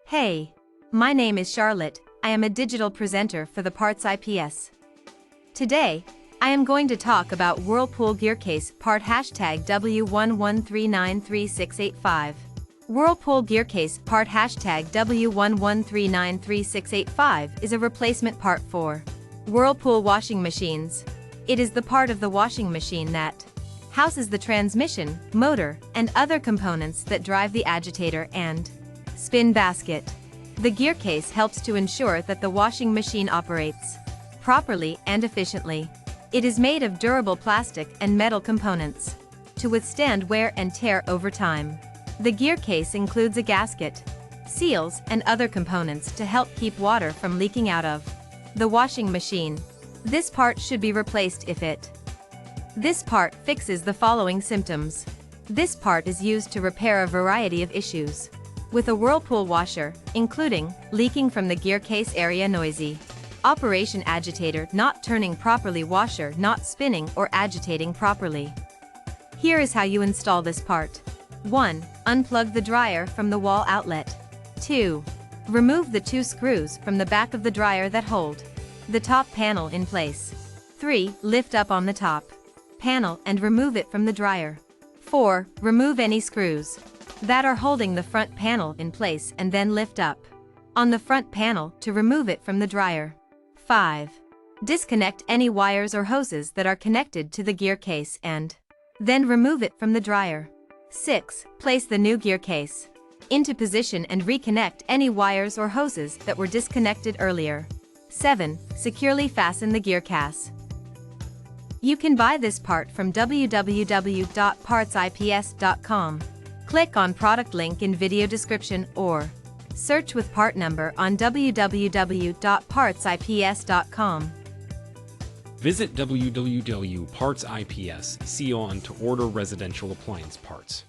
Hey, my name is Charlotte. I am a digital presenter for the PartsIPS. Today, I am going to talk about Whirlpool GEARCASE part #W11393685. Whirlpool GEARCASE part #W11393685 is a replacement part for Whirlpool washing machines. It is the part of the washing machine that houses the transmission, motor, and other components that drive the agitator and spin basket. The GEARCASE helps to ensure that the washing machine operates properly and efficiently. It is made of durable plastic and metal components to withstand wear and tear over time. The GEARCASE includes a gasket, seals, and other components to help keep water from leaking out of the washing machine. This part should be replaced if This part fixes the following symptoms. This part is used to repair a variety of issues with a Whirlpool washer, including leaking from the GEARCASE area, noisy operation, agitator not turning properly, washer not spinning or agitating properly. Here is how you install this part. 1. Unplug the dryer from the wall outlet. 2. Remove the 2 screws from the back of the dryer that hold the top panel in place. 3. Lift up on the top panel and remove it from the dryer. 4. Remove any screws that are holding the front panel in place and then lift up on the front panel to remove it from the dryer. 5. Disconnect any wires or hoses that are connected to the GEARCASE and then remove it from the dryer. 6. Place the new GEARCASE into position and reconnect any wires or hoses that were disconnected earlier. 7. Securely fasten the GEARCASE. You can buy this part from www.partsips.com. Click on product link in video description or search with part number on www.partsips.com. Visit www.partsips.com to order residential appliance parts.